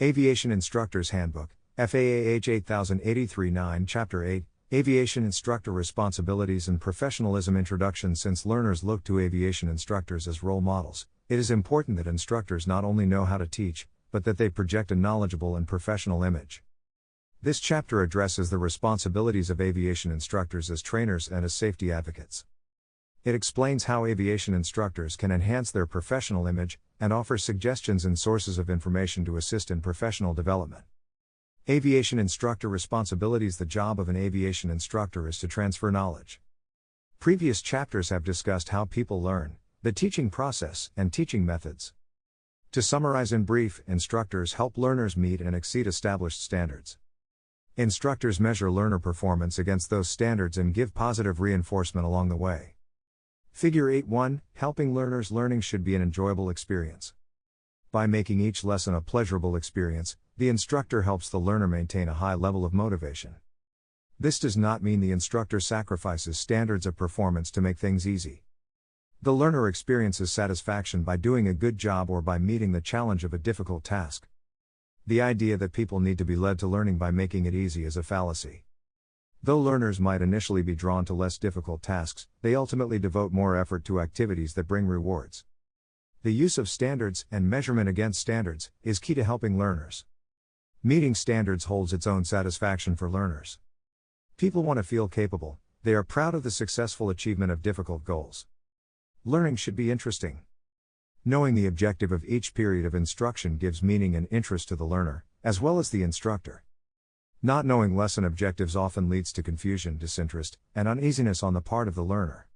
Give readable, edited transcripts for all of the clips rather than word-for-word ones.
Aviation Instructor's Handbook, FAA-H-8083-9 Chapter 8, Aviation Instructor Responsibilities and Professionalism Introduction. Since learners look to aviation instructors as role models, it is important that instructors not only know how to teach, but that they project a knowledgeable and professional image. This chapter addresses the responsibilities of aviation instructors as trainers and as safety advocates. It explains how aviation instructors can enhance their professional image, and offers suggestions and sources of information to assist in professional development. Aviation Instructor Responsibilities. The job of an aviation instructor is to transfer knowledge. Previous chapters have discussed how people learn, the teaching process, and teaching methods. To summarize in brief, instructors help learners meet and exceed established standards. Instructors measure learner performance against those standards and give positive reinforcement along the way. Figure 8.1, helping learners. Learning should be an enjoyable experience. By making each lesson a pleasurable experience, the instructor helps the learner maintain a high level of motivation. This does not mean the instructor sacrifices standards of performance to make things easy. The learner experiences satisfaction by doing a good job or by meeting the challenge of a difficult task. The idea that people need to be led to learning by making it easy is a fallacy. Though learners might initially be drawn to less difficult tasks, they ultimately devote more effort to activities that bring rewards. The use of standards, and measurement against standards, is key to helping learners. Meeting standards holds its own satisfaction for learners. People want to feel capable, they are proud of the successful achievement of difficult goals. Learning should be interesting. Knowing the objective of each period of instruction gives meaning and interest to the learner, as well as the instructor. Not knowing lesson objectives often leads to confusion, disinterest, and uneasiness on the part of the learner.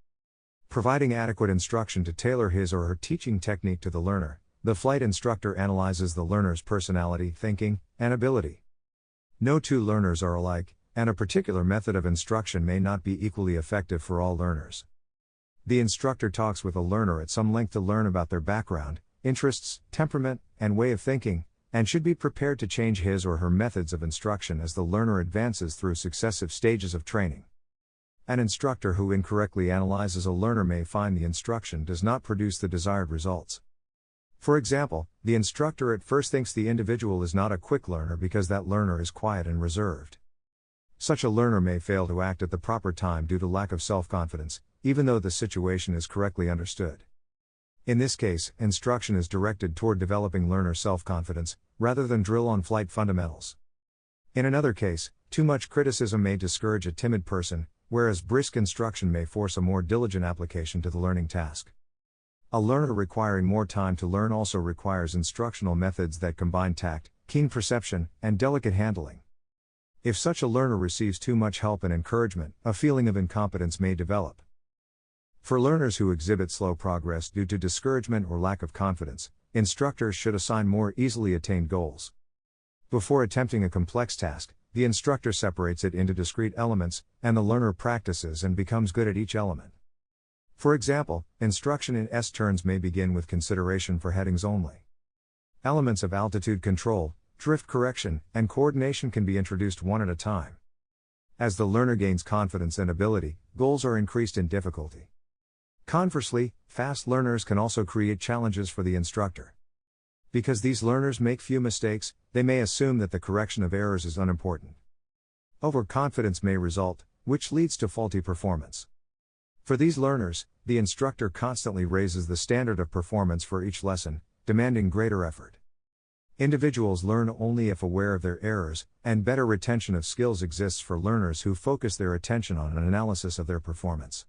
Providing adequate instruction to tailor his or her teaching technique to the learner, the flight instructor analyzes the learner's personality, thinking, and ability. No two learners are alike, and a particular method of instruction may not be equally effective for all learners. The instructor talks with a learner at some length to learn about their background, interests, temperament, and way of thinking, and should be prepared to change his or her methods of instruction as the learner advances through successive stages of training. An instructor who incorrectly analyzes a learner may find the instruction does not produce the desired results. For example, the instructor at first thinks the individual is not a quick learner because that learner is quiet and reserved. Such a learner may fail to act at the proper time due to lack of self-confidence, even though the situation is correctly understood. In this case, instruction is directed toward developing learner self-confidence, rather than drill on flight fundamentals. In another case, too much criticism may discourage a timid person, whereas brisk instruction may force a more diligent application to the learning task. A learner requiring more time to learn also requires instructional methods that combine tact, keen perception, and delicate handling. If such a learner receives too much help and encouragement, a feeling of incompetence may develop. For learners who exhibit slow progress due to discouragement or lack of confidence, instructors should assign more easily attained goals. Before attempting a complex task, the instructor separates it into discrete elements, and the learner practices and becomes good at each element. For example, instruction in S-turns may begin with consideration for headings only. Elements of altitude control, drift correction, and coordination can be introduced one at a time. As the learner gains confidence and ability, goals are increased in difficulty. Conversely, fast learners can also create challenges for the instructor. Because these learners make few mistakes, they may assume that the correction of errors is unimportant. Overconfidence may result, which leads to faulty performance. For these learners, the instructor constantly raises the standard of performance for each lesson, demanding greater effort. Individuals learn only if aware of their errors, and better retention of skills exists for learners who focus their attention on an analysis of their performance.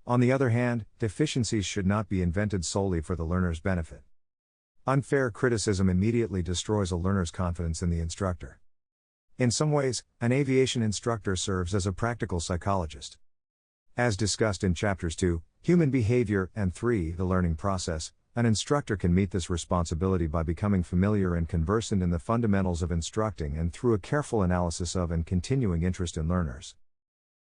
On the other hand, deficiencies should not be invented solely for the learner's benefit. Unfair criticism immediately destroys a learner's confidence in the instructor. In some ways, an aviation instructor serves as a practical psychologist. As discussed in chapters 2, Human Behavior, and 3, The Learning Process, an instructor can meet this responsibility by becoming familiar and conversant in the fundamentals of instructing and through a careful analysis of and continuing interest in learners.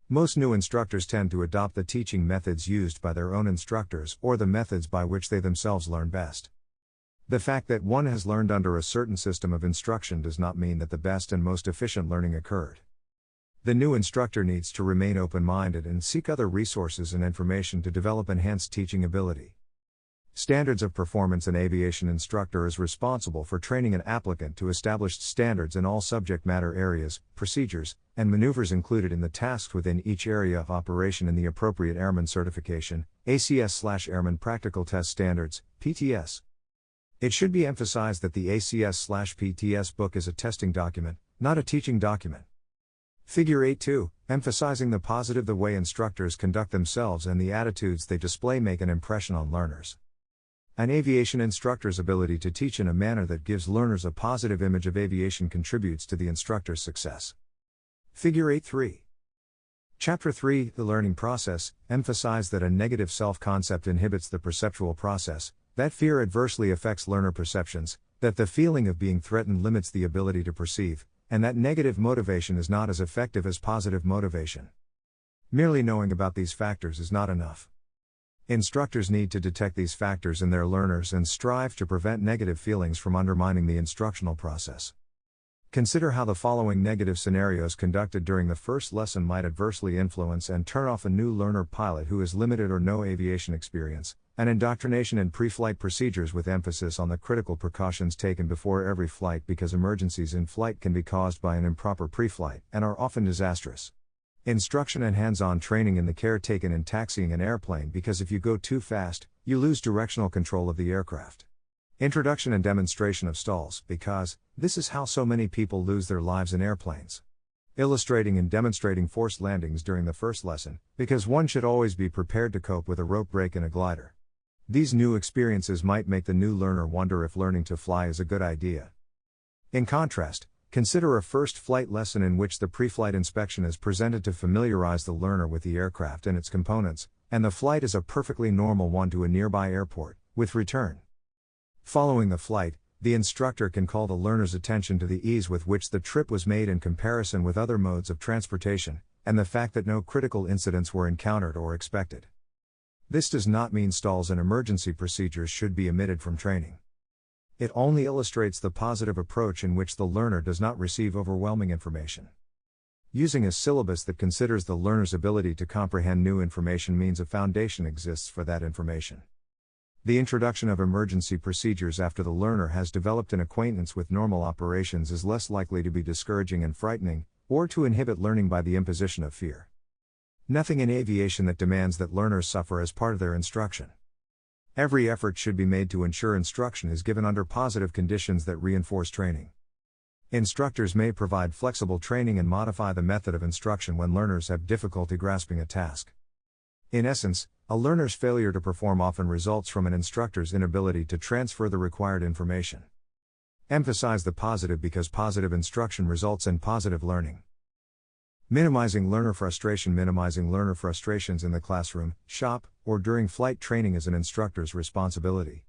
Most new instructors tend to adopt the teaching methods used by their own instructors or the methods by which they themselves learn best. The fact that one has learned under a certain system of instruction does not mean that the best and most efficient learning occurred. The new instructor needs to remain open-minded and seek other resources and information to develop enhanced teaching ability. Standards of performance. An aviation instructor is responsible for training an applicant to established standards in all subject matter areas, procedures, and maneuvers included in the tasks within each area of operation in the appropriate Airman Certification, ACS/Airman Practical Test Standards, PTS. It should be emphasized that the ACS/PTS book is a testing document, not a teaching document. Figure 8.2, emphasizing the positive the way instructors conduct themselves and the attitudes they display make an impression on learners. An aviation instructor's ability to teach in a manner that gives learners a positive image of aviation contributes to the instructor's success. Figure 8.3. Chapter 3, The Learning Process, emphasize that a negative self-concept inhibits the perceptual process, that fear adversely affects learner perceptions, that the feeling of being threatened limits the ability to perceive, and that negative motivation is not as effective as positive motivation. Merely knowing about these factors is not enough. Instructors need to detect these factors in their learners and strive to prevent negative feelings from undermining the instructional process. Consider how the following negative scenarios conducted during the first lesson might adversely influence and turn off a new learner pilot who has limited or no aviation experience, and indoctrination in pre-flight procedures with emphasis on the critical precautions taken before every flight because emergencies in flight can be caused by an improper pre-flight and are often disastrous. Instruction and hands-on training in the care taken in taxiing an airplane because if you go too fast, you lose directional control of the aircraft. Introduction and demonstration of stalls, because this is how so many people lose their lives in airplanes. Illustrating and demonstrating forced landings during the first lesson, because one should always be prepared to cope with a rope break in a glider. These new experiences might make the new learner wonder if learning to fly is a good idea. In contrast, consider a first flight lesson in which the pre-flight inspection is presented to familiarize the learner with the aircraft and its components, and the flight is a perfectly normal one to a nearby airport, with return. Following the flight, the instructor can call the learner's attention to the ease with which the trip was made in comparison with other modes of transportation, and the fact that no critical incidents were encountered or expected. This does not mean stalls and emergency procedures should be omitted from training. It only illustrates the positive approach in which the learner does not receive overwhelming information. Using a syllabus that considers the learner's ability to comprehend new information means a foundation exists for that information. The introduction of emergency procedures after the learner has developed an acquaintance with normal operations is less likely to be discouraging and frightening, or to inhibit learning by the imposition of fear. Nothing in aviation that demands that learners suffer as part of their instruction. Every effort should be made to ensure instruction is given under positive conditions that reinforce training. Instructors may provide flexible training and modify the method of instruction when learners have difficulty grasping a task. In essence, a learner's failure to perform often results from an instructor's inability to transfer the required information. Emphasize the positive because positive instruction results in positive learning. Minimizing learner frustration. Minimizing learner frustrations in the classroom, shop, or during flight training is an instructor's responsibility.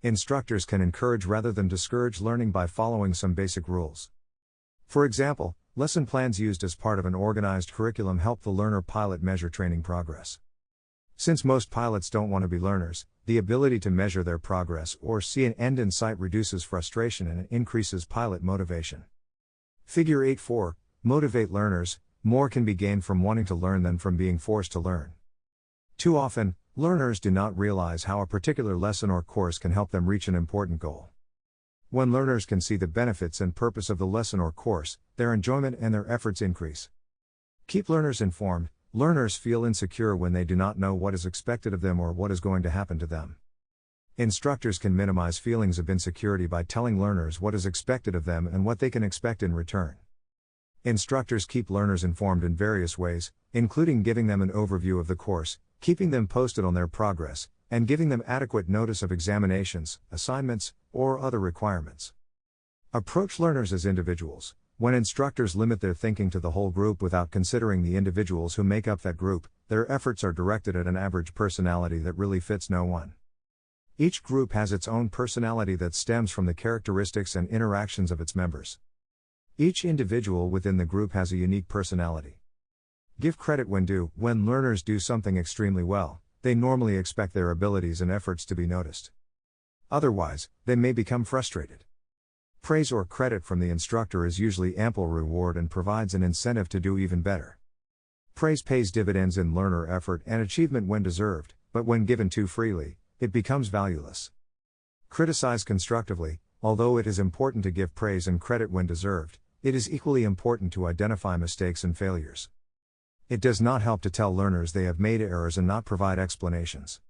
Instructors can encourage rather than discourage learning by following some basic rules. For example, lesson plans used as part of an organized curriculum help the learner pilot measure training progress. Since most pilots don't want to be learners, the ability to measure their progress or see an end in sight reduces frustration and increases pilot motivation. Figure 8.4. Motivate learners. More can be gained from wanting to learn than from being forced to learn. Too often, learners do not realize how a particular lesson or course can help them reach an important goal. When learners can see the benefits and purpose of the lesson or course, their enjoyment and their efforts increase. Keep learners informed. Learners feel insecure when they do not know what is expected of them or what is going to happen to them. Instructors can minimize feelings of insecurity by telling learners what is expected of them and what they can expect in return. Instructors keep learners informed in various ways, including giving them an overview of the course, keeping them posted on their progress, and giving them adequate notice of examinations, assignments, or other requirements. Approach learners as individuals. When instructors limit their thinking to the whole group without considering the individuals who make up that group, their efforts are directed at an average personality that really fits no one. Each group has its own personality that stems from the characteristics and interactions of its members. Each individual within the group has a unique personality. Give credit when due. When learners do something extremely well, they normally expect their abilities and efforts to be noticed. Otherwise, they may become frustrated. Praise or credit from the instructor is usually ample reward and provides an incentive to do even better. Praise pays dividends in learner effort and achievement when deserved, but when given too freely, it becomes valueless. Criticize constructively. Although it is important to give praise and credit when deserved, it is equally important to identify mistakes and failures. It does not help to tell learners they have made errors and not provide explanations.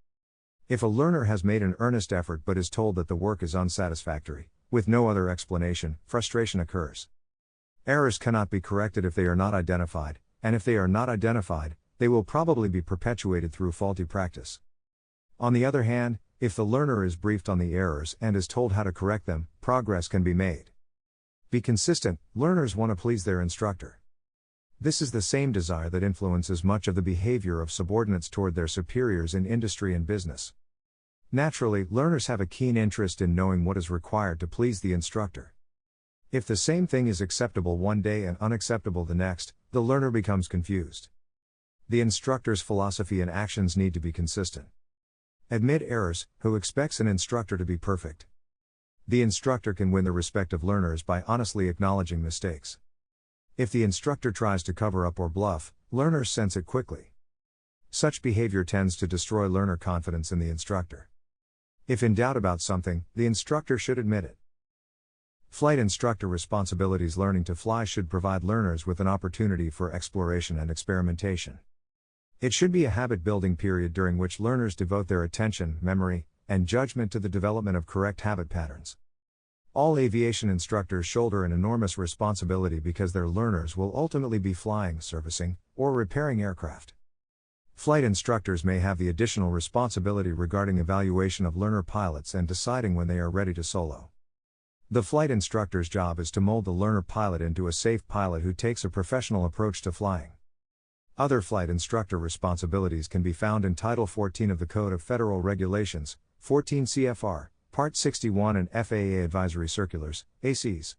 If a learner has made an earnest effort but is told that the work is unsatisfactory, with no other explanation, frustration occurs. Errors cannot be corrected if they are not identified, and if they are not identified, they will probably be perpetuated through faulty practice. On the other hand, if the learner is briefed on the errors and is told how to correct them, progress can be made. Be consistent. Learners want to please their instructor. This is the same desire that influences much of the behavior of subordinates toward their superiors in industry and business. Naturally, learners have a keen interest in knowing what is required to please the instructor. If the same thing is acceptable one day and unacceptable the next, the learner becomes confused. The instructor's philosophy and actions need to be consistent. Admit errors. Who expects an instructor to be perfect? The instructor can win the respect of learners by honestly acknowledging mistakes. If the instructor tries to cover up or bluff, learners sense it quickly. Such behavior tends to destroy learner confidence in the instructor. If in doubt about something, the instructor should admit it. Flight Instructor Responsibilities. Learning to fly should provide learners with an opportunity for exploration and experimentation. It should be a habit-building period during which learners devote their attention, memory, and judgment to the development of correct habit patterns. All aviation instructors shoulder an enormous responsibility because their learners will ultimately be flying, servicing, or repairing aircraft. Flight instructors may have the additional responsibility regarding evaluation of learner pilots and deciding when they are ready to solo. The flight instructor's job is to mold the learner pilot into a safe pilot who takes a professional approach to flying. Other flight instructor responsibilities can be found in Title 14 of the Code of Federal Regulations, 14 CFR, Part 61 and FAA Advisory Circulars, ACs.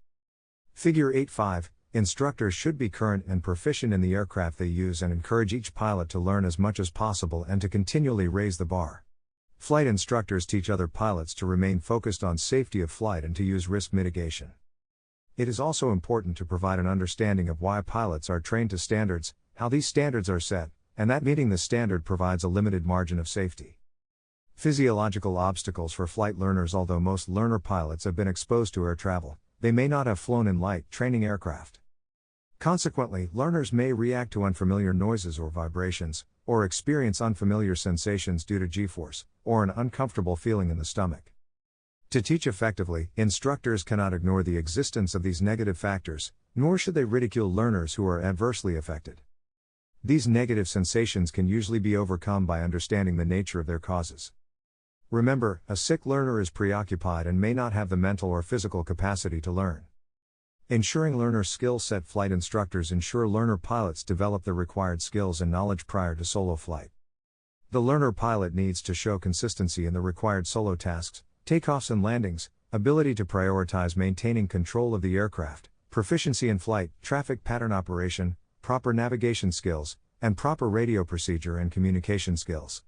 Figure 8.5, instructors should be current and proficient in the aircraft they use and encourage each pilot to learn as much as possible and to continually raise the bar. Flight instructors teach other pilots to remain focused on safety of flight and to use risk mitigation. It is also important to provide an understanding of why pilots are trained to standards, how these standards are set, and that meeting the standard provides a limited margin of safety. Physiological obstacles for flight learners. Although most learner pilots have been exposed to air travel, they may not have flown in light training aircraft. Consequently, learners may react to unfamiliar noises or vibrations, or experience unfamiliar sensations due to G-force, or an uncomfortable feeling in the stomach. To teach effectively, instructors cannot ignore the existence of these negative factors, nor should they ridicule learners who are adversely affected. These negative sensations can usually be overcome by understanding the nature of their causes. Remember, a sick learner is preoccupied and may not have the mental or physical capacity to learn. Ensuring learner skill set. Flight instructors ensure learner pilots develop the required skills and knowledge prior to solo flight. The learner pilot needs to show consistency in the required solo tasks, takeoffs and landings, ability to prioritize maintaining control of the aircraft, proficiency in flight, traffic pattern operation, proper navigation skills, and proper radio procedure and communication skills.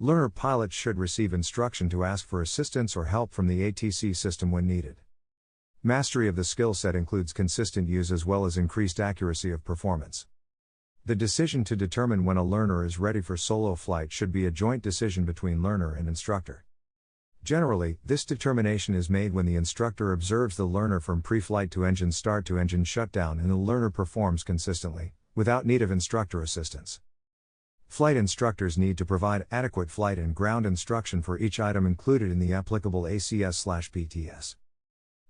Learner pilots should receive instruction to ask for assistance or help from the ATC system when needed. Mastery of the skill set includes consistent use as well as increased accuracy of performance. The decision to determine when a learner is ready for solo flight should be a joint decision between learner and instructor. Generally, this determination is made when the instructor observes the learner from pre-flight to engine start to engine shutdown and the learner performs consistently, without need of instructor assistance. Flight instructors need to provide adequate flight and ground instruction for each item included in the applicable ACS/PTS.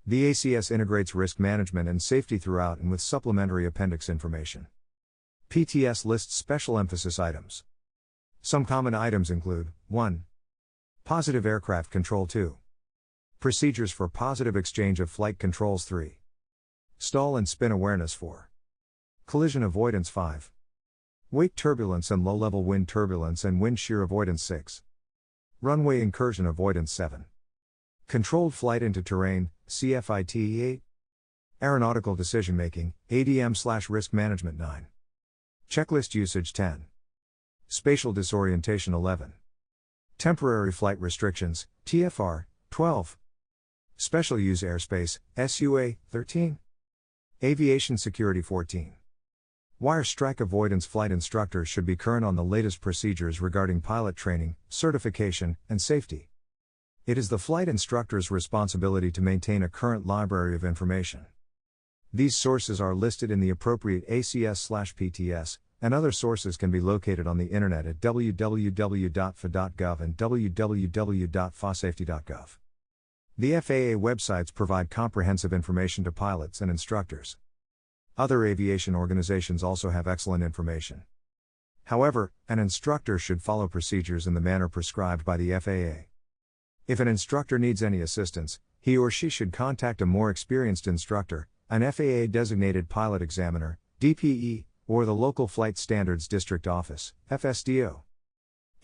The ACS integrates risk management and safety throughout and with supplementary appendix information. PTS lists special emphasis items. Some common items include 1. Positive aircraft control. 2. Procedures for positive exchange of flight controls. 3. Stall and spin awareness. 4. Collision avoidance. 5. Wake turbulence and low-level wind turbulence and wind shear avoidance. 6. Runway incursion avoidance. 7. Controlled flight into terrain, CFIT. 8. Aeronautical decision-making, ADM/risk management. 9. Checklist usage. 10. Spatial disorientation. 11. Temporary flight restrictions, TFR, 12. Special use airspace, SUA, 13. Aviation security. 14. Wire strike avoidance flight instructors should be current on the latest procedures regarding pilot training, certification, and safety. It is the flight instructor's responsibility to maintain a current library of information. These sources are listed in the appropriate ACS/PTS, and other sources can be located on the internet at www.fa.gov and www.fasafety.gov. The FAA websites provide comprehensive information to pilots and instructors. Other aviation organizations also have excellent information. However, an instructor should follow procedures in the manner prescribed by the FAA. If an instructor needs any assistance, he or she should contact a more experienced instructor, an FAA-designated pilot examiner, DPE, or the local Flight Standards District Office, FSDO.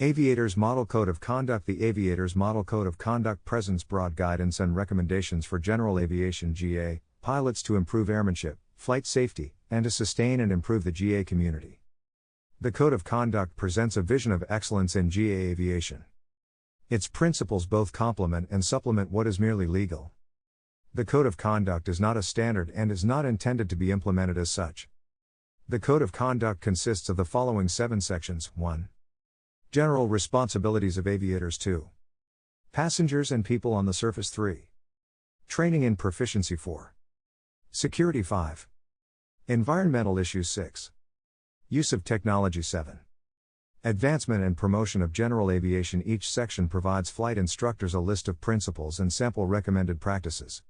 Aviators Model Code of Conduct. The Aviators Model Code of Conduct presents broad guidance and recommendations for general aviation GA pilots to improve airmanship, flight safety, and to sustain and improve the GA community. The Code of Conduct presents a vision of excellence in GA aviation. Its principles both complement and supplement what is merely legal. The Code of Conduct is not a standard and is not intended to be implemented as such. The Code of Conduct consists of the following 7 sections. 1. General responsibilities of aviators. 2. Passengers and people on the surface. 3. Training in proficiency. 4. Security. 5. Environmental issues. 6. Use of technology. 7. Advancement and promotion of general aviation. Each section provides flight instructors a list of principles and sample recommended practices.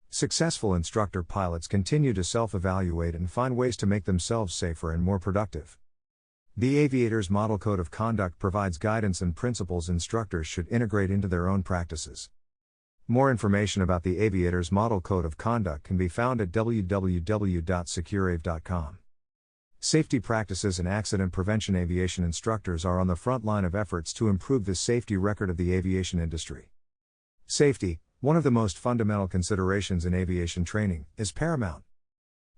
Successful instructor pilots continue to self-evaluate and find ways to make themselves safer and more productive. The Aviators Model Code of Conduct provides guidance and principles instructors should integrate into their own practices. More information about the Aviators Model Code of Conduct can be found at www.secureave.com. Safety practices and accident prevention. Aviation instructors are on the front line of efforts to improve the safety record of the aviation industry. Safety, one of the most fundamental considerations in aviation training, is paramount.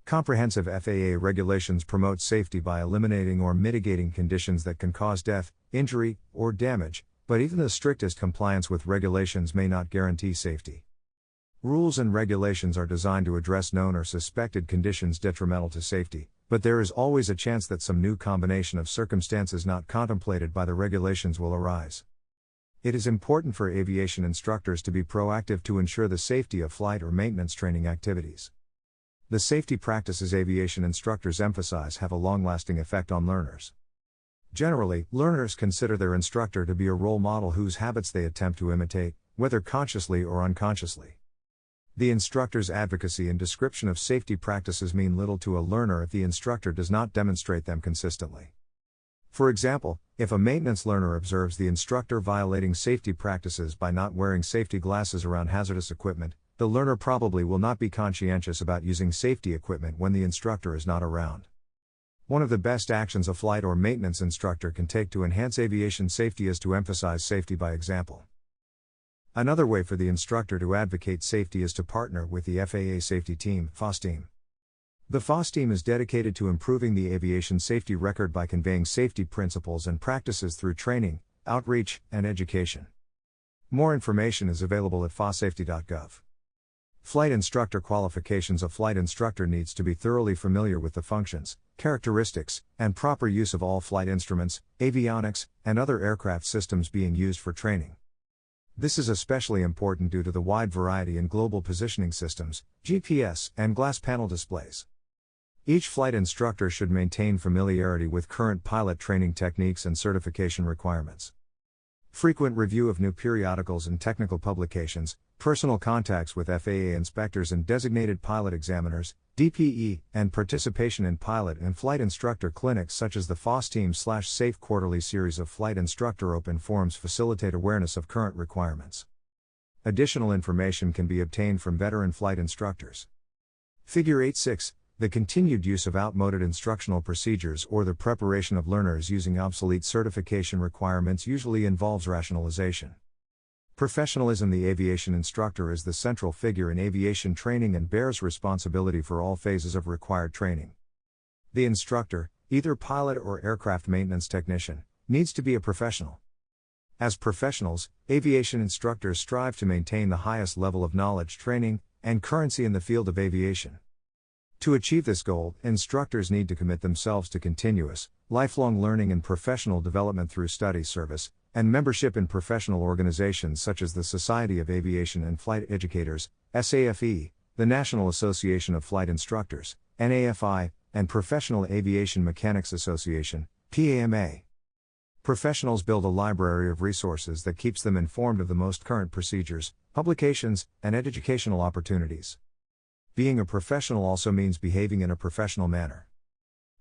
Comprehensive FAA regulations promote safety by eliminating or mitigating conditions that can cause death, injury, or damage, but even the strictest compliance with regulations may not guarantee safety. Rules and regulations are designed to address known or suspected conditions detrimental to safety, but there is always a chance that some new combination of circumstances not contemplated by the regulations will arise. It is important for aviation instructors to be proactive to ensure the safety of flight or maintenance training activities. The safety practices aviation instructors emphasize have a long-lasting effect on learners. Generally, learners consider their instructor to be a role model whose habits they attempt to imitate, whether consciously or unconsciously. The instructor's advocacy and description of safety practices mean little to a learner if the instructor does not demonstrate them consistently. For example, if a maintenance learner observes the instructor violating safety practices by not wearing safety glasses around hazardous equipment, the learner probably will not be conscientious about using safety equipment when the instructor is not around. One of the best actions a flight or maintenance instructor can take to enhance aviation safety is to emphasize safety by example. Another way for the instructor to advocate safety is to partner with the FAA Safety Team, FAA team. The FAA team is dedicated to improving the aviation safety record by conveying safety principles and practices through training, outreach, and education. More information is available at fasafety.gov. Flight instructor qualifications. A flight instructor needs to be thoroughly familiar with the functions, characteristics, and proper use of all flight instruments, avionics, and other aircraft systems being used for training. This is especially important due to the wide variety in global positioning systems, GPS, and glass panel displays. Each flight instructor should maintain familiarity with current pilot training techniques and certification requirements. Frequent review of new periodicals and technical publications, personal contacts with FAA inspectors and designated pilot examiners, DPE, and participation in pilot and flight instructor clinics such as the FAA Team/SAFE quarterly series of flight instructor open forums facilitate awareness of current requirements. Additional information can be obtained from veteran flight instructors. Figure 8.6. The continued use of outmoded instructional procedures or the preparation of learners using obsolete certification requirements usually involves rationalization. Professionalism. The aviation instructor is the central figure in aviation training and bears responsibility for all phases of required training. The instructor, either pilot or aircraft maintenance technician, needs to be a professional. As professionals, aviation instructors strive to maintain the highest level of knowledge, training, and currency in the field of aviation. To achieve this goal, instructors need to commit themselves to continuous, lifelong learning and professional development through study service, and membership in professional organizations such as the Society of Aviation and Flight Educators, SAFE, the National Association of Flight Instructors, NAFI, and Professional Aviation Mechanics Association, PAMA. Professionals build a library of resources that keeps them informed of the most current procedures, publications, and educational opportunities. Being a professional also means behaving in a professional manner.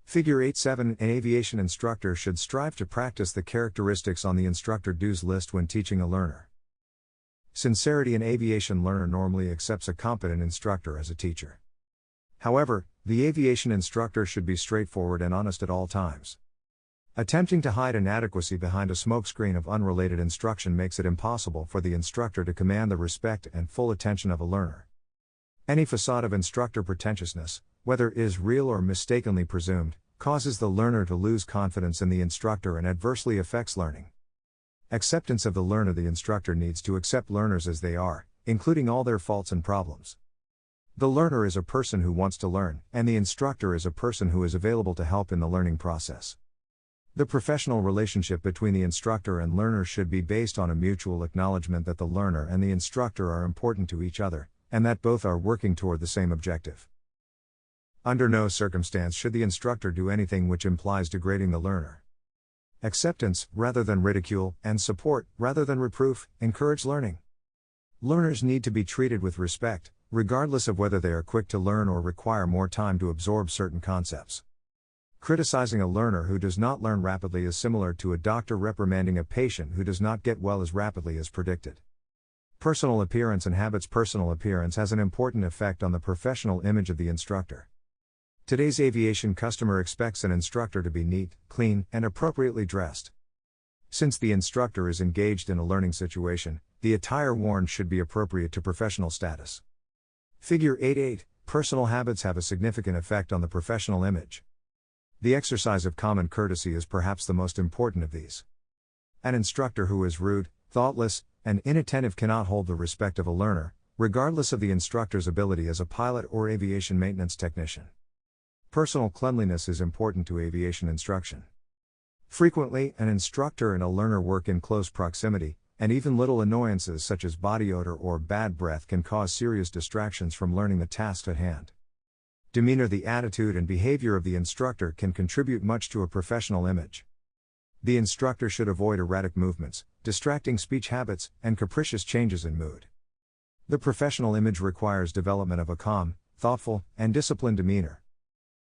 Figure 8.7 An aviation instructor should strive to practice the characteristics on the instructor do's list when teaching a learner. Sincerity. An aviation learner normally accepts a competent instructor as a teacher. However, the aviation instructor should be straightforward and honest at all times. Attempting to hide inadequacy behind a smokescreen of unrelated instruction makes it impossible for the instructor to command the respect and full attention of a learner. Any facade of instructor pretentiousness, whether it is real or mistakenly presumed, causes the learner to lose confidence in the instructor and adversely affects learning. Acceptance of the learner. The instructor needs to accept learners as they are, including all their faults and problems. The learner is a person who wants to learn, and the instructor is a person who is available to help in the learning process. The professional relationship between the instructor and learner should be based on a mutual acknowledgement that the learner and the instructor are important to each other, and that both are working toward the same objective. Under no circumstance should the instructor do anything which implies degrading the learner. Acceptance, rather than ridicule, and support, rather than reproof, encourage learning. Learners need to be treated with respect, regardless of whether they are quick to learn or require more time to absorb certain concepts. Criticizing a learner who does not learn rapidly is similar to a doctor reprimanding a patient who does not get well as rapidly as predicted. Personal appearance and habits. Personal appearance has an important effect on the professional image of the instructor. Today's aviation customer expects an instructor to be neat, clean, and appropriately dressed. Since the instructor is engaged in a learning situation, the attire worn should be appropriate to professional status. Figure 8.8 Personal habits have a significant effect on the professional image. The exercise of common courtesy is perhaps the most important of these. An instructor who is rude, thoughtless, and inattentive cannot hold the respect of a learner, regardless of the instructor's ability as a pilot or aviation maintenance technician. Personal cleanliness is important to aviation instruction. Frequently, an instructor and a learner work in close proximity, and even little annoyances such as body odor or bad breath can cause serious distractions from learning the tasks at hand. Demeanor. The attitude and behavior of the instructor can contribute much to a professional image. The instructor should avoid erratic movements, distracting speech habits, and capricious changes in mood. The professional image requires development of a calm, thoughtful, and disciplined demeanor.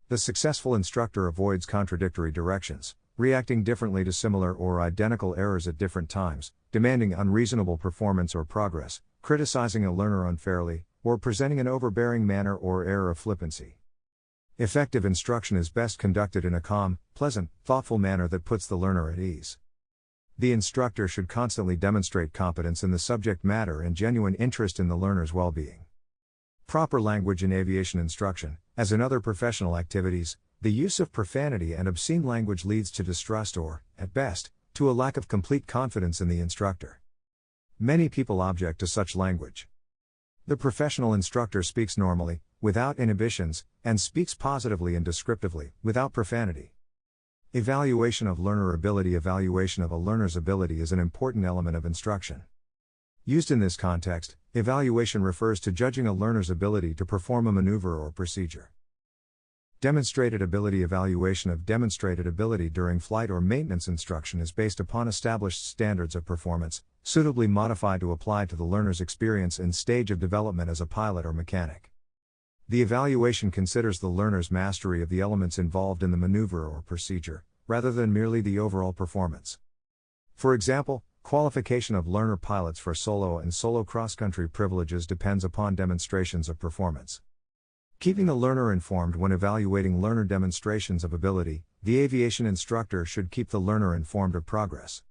The successful instructor avoids contradictory directions, reacting differently to similar or identical errors at different times, demanding unreasonable performance or progress, criticizing a learner unfairly, or presenting an overbearing manner or air of flippancy. Effective instruction is best conducted in a calm, pleasant, thoughtful manner that puts the learner at ease. The instructor should constantly demonstrate competence in the subject matter and genuine interest in the learner's well-being. Proper language in aviation instruction. As in other professional activities, the use of profanity and obscene language leads to distrust or, at best, to a lack of complete confidence in the instructor. Many people object to such language. The professional instructor speaks normally, without inhibitions, and speaks positively and descriptively, without profanity. Evaluation of learner ability. Evaluation of a learner's ability is an important element of instruction. Used in this context, evaluation refers to judging a learner's ability to perform a maneuver or procedure. Demonstrated ability. Evaluation of demonstrated ability during flight or maintenance instruction is based upon established standards of performance, suitably modified to apply to the learner's experience and stage of development as a pilot or mechanic. The evaluation considers the learner's mastery of the elements involved in the maneuver or procedure, rather than merely the overall performance. For example, qualification of learner pilots for solo and solo cross-country privileges depends upon demonstrations of performance. Keeping the learner informed when evaluating learner demonstrations of ability, the aviation instructor should keep the learner informed of progress.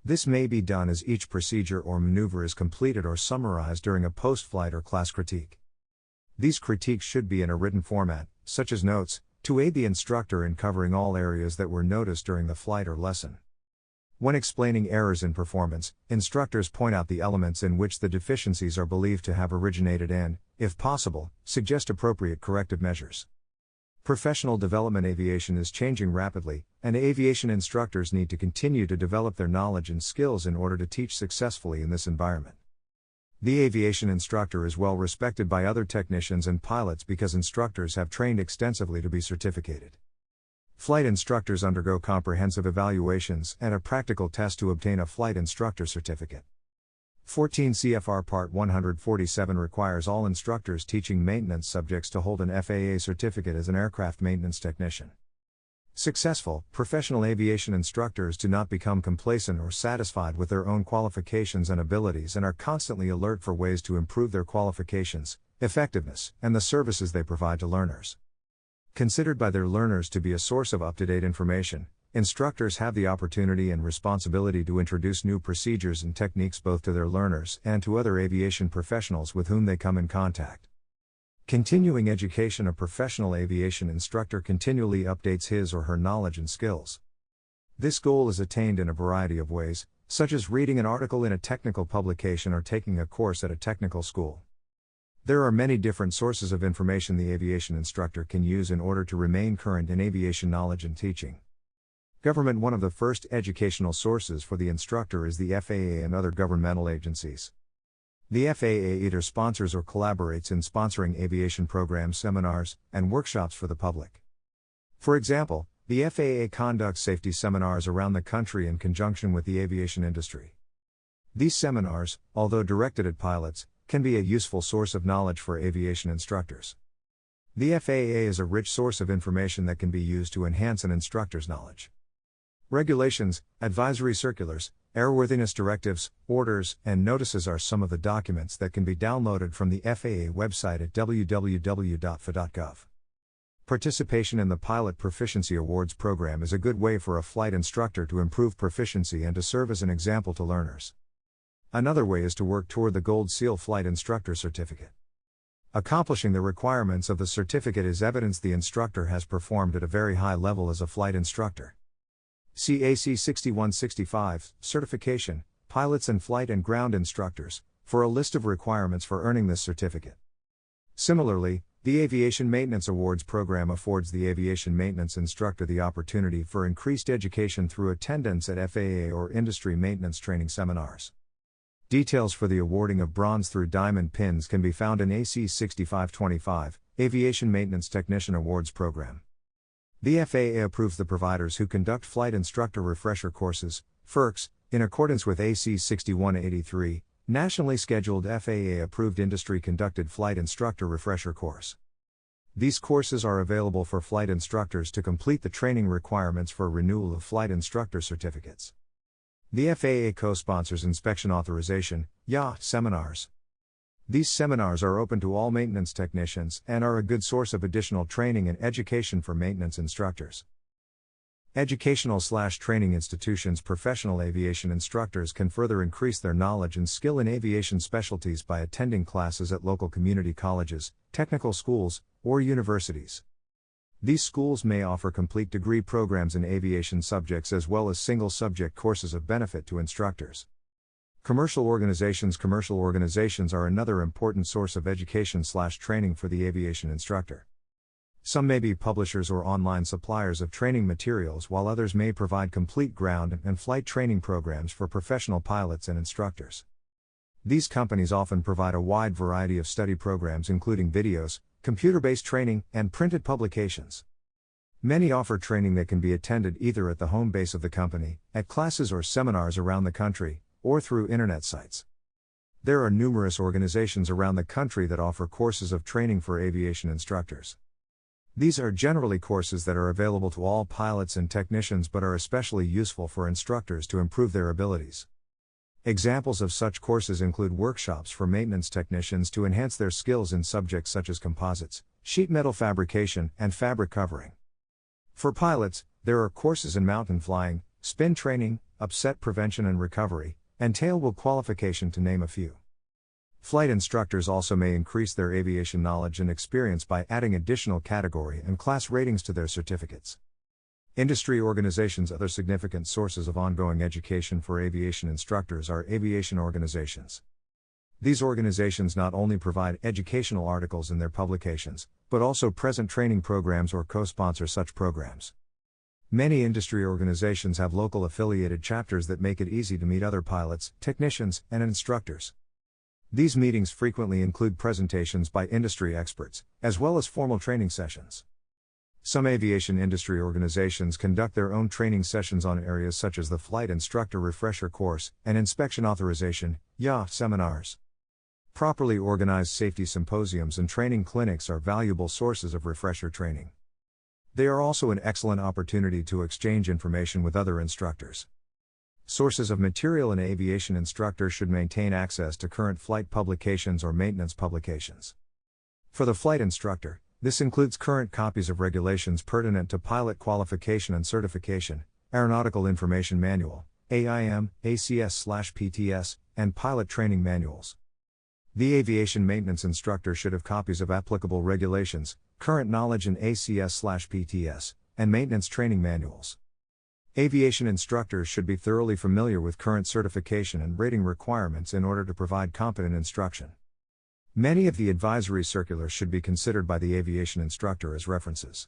This may be done as each procedure or maneuver is completed or summarized during a post-flight or class critique. These critiques should be in a written format, such as notes, to aid the instructor in covering all areas that were noticed during the flight or lesson. When explaining errors in performance, instructors point out the elements in which the deficiencies are believed to have originated and, If possible, suggest appropriate corrective measures. Professional development aviation is changing rapidly, and aviation instructors need to continue to develop their knowledge and skills in order to teach successfully in this environment. The aviation instructor is well respected by other technicians and pilots because instructors have trained extensively to be certificated. Flight instructors undergo comprehensive evaluations and a practical test to obtain a flight instructor certificate. 14 CFR Part 147 requires all instructors teaching maintenance subjects to hold an FAA certificate as an aircraft maintenance technician. Successful, professional aviation instructors do not become complacent or satisfied with their own qualifications and abilities and are constantly alert for ways to improve their qualifications, effectiveness, and the services they provide to learners. Considered by their learners to be a source of up-to-date information, instructors have the opportunity and responsibility to introduce new procedures and techniques both to their learners and to other aviation professionals with whom they come in contact. Continuing education: a professional aviation instructor continually updates his or her knowledge and skills. This goal is attained in a variety of ways, such as reading an article in a technical publication or taking a course at a technical school. There are many different sources of information the aviation instructor can use in order to remain current in aviation knowledge and teaching. Government: one of the first educational sources for the instructor is the FAA and other governmental agencies. The FAA either sponsors or collaborates in sponsoring aviation programs, seminars, and workshops for the public. For example, the FAA conducts safety seminars around the country in conjunction with the aviation industry. These seminars, although directed at pilots, can be a useful source of knowledge for aviation instructors. The FAA is a rich source of information that can be used to enhance an instructor's knowledge. Regulations, advisory circulars, airworthiness directives, orders, and notices are some of the documents that can be downloaded from the FAA website at www.faa.gov. Participation in the Pilot Proficiency Awards program is a good way for a flight instructor to improve proficiency and to serve as an example to learners. Another way is to work toward the Gold Seal Flight Instructor Certificate. Accomplishing the requirements of the certificate is evidence the instructor has performed at a very high level as a flight instructor. CAC 6165, Certification, Pilots and Flight and Ground Instructors, for a list of requirements for earning this certificate. Similarly, the Aviation Maintenance Awards program affords the aviation maintenance instructor the opportunity for increased education through attendance at FAA or industry maintenance training seminars. Details for the awarding of bronze through diamond pins can be found in AC 6525, Aviation Maintenance Technician Awards Program. The FAA approves the providers who conduct flight instructor refresher courses, FERCs, in accordance with AC 6183, nationally scheduled FAA-approved industry-conducted flight instructor refresher course. These courses are available for flight instructors to complete the training requirements for renewal of flight instructor certificates. The FAA co-sponsors inspection authorization seminars. These seminars are open to all maintenance technicians and are a good source of additional training and education for maintenance instructors. Educational/training institutions: professional aviation instructors can further increase their knowledge and skill in aviation specialties by attending classes at local community colleges, technical schools, or universities. These schools may offer complete degree programs in aviation subjects as well as single subject courses of benefit to instructors. Commercial organizations are another important source of education/training for the aviation instructor. Some may be publishers or online suppliers of training materials, while others may provide complete ground and flight training programs for professional pilots and instructors. These companies often provide a wide variety of study programs including videos, computer-based training, and printed publications. Many offer training that can be attended either at the home base of the company, at classes or seminars around the country, or through internet sites. There are numerous organizations around the country that offer courses of training for aviation instructors. These are generally courses that are available to all pilots and technicians but are especially useful for instructors to improve their abilities. Examples of such courses include workshops for maintenance technicians to enhance their skills in subjects such as composites, sheet metal fabrication, and fabric covering. For pilots, there are courses in mountain flying, spin training, upset prevention and recovery, and tailwheel qualification, to name a few. Flight instructors also may increase their aviation knowledge and experience by adding additional category and class ratings to their certificates. Industry organizations: other significant sources of ongoing education for aviation instructors are aviation organizations. These organizations not only provide educational articles in their publications, but also present training programs or co-sponsor such programs. Many industry organizations have local affiliated chapters that make it easy to meet other pilots, technicians, and instructors. These meetings frequently include presentations by industry experts, as well as formal training sessions. Some aviation industry organizations conduct their own training sessions on areas such as the Flight Instructor Refresher Course and Inspection Authorization (FAA) seminars. Properly organized safety symposiums and training clinics are valuable sources of refresher training. They are also an excellent opportunity to exchange information with other instructors. Sources of material: an aviation instructor should maintain access to current flight publications or maintenance publications. For the flight instructor, this includes current copies of regulations pertinent to pilot qualification and certification, Aeronautical Information Manual, AIM, ACS/PTS, and pilot training manuals. The aviation maintenance instructor should have copies of applicable regulations, current knowledge in ACS/PTS, and maintenance training manuals. Aviation instructors should be thoroughly familiar with current certification and rating requirements in order to provide competent instruction. Many of the advisory circulars should be considered by the aviation instructor as references.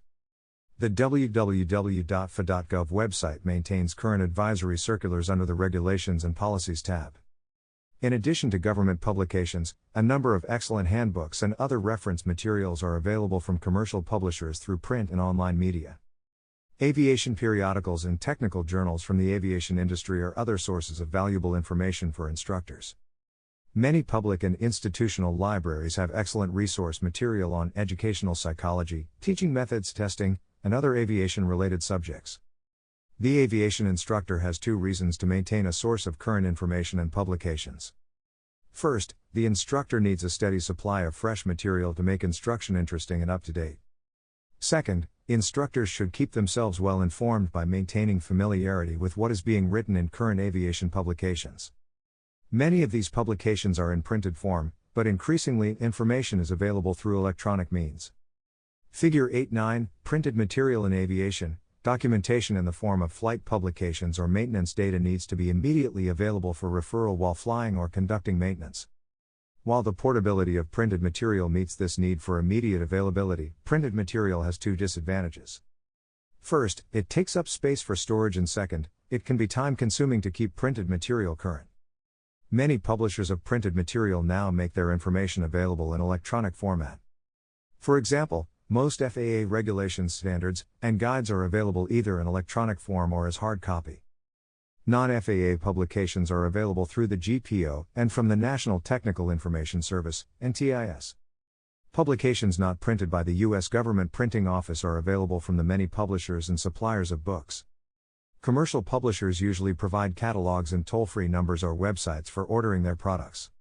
The www.fa.gov website maintains current advisory circulars under the Regulations and Policies tab. In addition to government publications, a number of excellent handbooks and other reference materials are available from commercial publishers through print and online media. Aviation periodicals and technical journals from the aviation industry are other sources of valuable information for instructors. Many public and institutional libraries have excellent resource material on educational psychology, teaching methods, testing, and other aviation-related subjects. The aviation instructor has two reasons to maintain a source of current information and publications. First, the instructor needs a steady supply of fresh material to make instruction interesting and up-to-date. Second, instructors should keep themselves well informed by maintaining familiarity with what is being written in current aviation publications. Many of these publications are in printed form, but increasingly information is available through electronic means. Figure 8.9, Printed Material in Aviation. Documentation in the form of flight publications or maintenance data needs to be immediately available for referral while flying or conducting maintenance. While the portability of printed material meets this need for immediate availability, printed material has two disadvantages. First, it takes up space for storage, and second, it can be time-consuming to keep printed material current. Many publishers of printed material now make their information available in electronic format. For example, most FAA regulations, standards, and guides are available either in electronic form or as hard copy. Non-FAA publications are available through the GPO and from the National Technical Information Service, NTIS. Publications not printed by the U.S. Government Printing Office are available from the many publishers and suppliers of books. Commercial publishers usually provide catalogs and toll-free numbers or websites for ordering their products.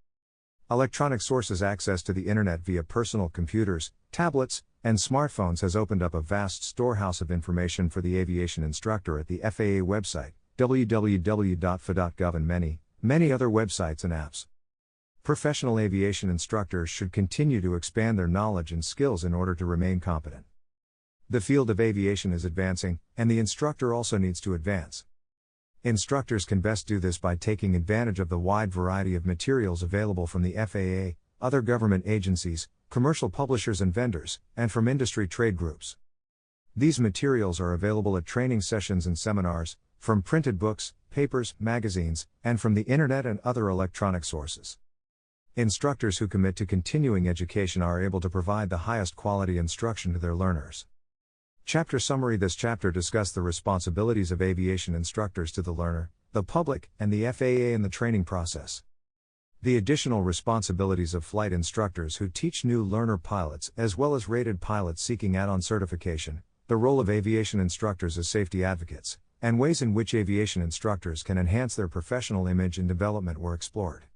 Electronic sources access to the Internet via personal computers, tablets, and smartphones has opened up a vast storehouse of information for the aviation instructor at the FAA website, www.fa.gov, and many other websites and apps. Professional aviation instructors should continue to expand their knowledge and skills in order to remain competent. The field of aviation is advancing, and the instructor also needs to advance. Instructors can best do this by taking advantage of the wide variety of materials available from the FAA, other government agencies, commercial publishers and vendors, and from industry trade groups. These materials are available at training sessions and seminars, from printed books, papers, magazines, and from the Internet and other electronic sources. Instructors who commit to continuing education are able to provide the highest quality instruction to their learners. Chapter summary: this chapter discussed the responsibilities of aviation instructors to the learner, the public, and the FAA in the training process. The additional responsibilities of flight instructors who teach new learner pilots as well as rated pilots seeking add-on certification, the role of aviation instructors as safety advocates, and ways in which aviation instructors can enhance their professional image and development were explored.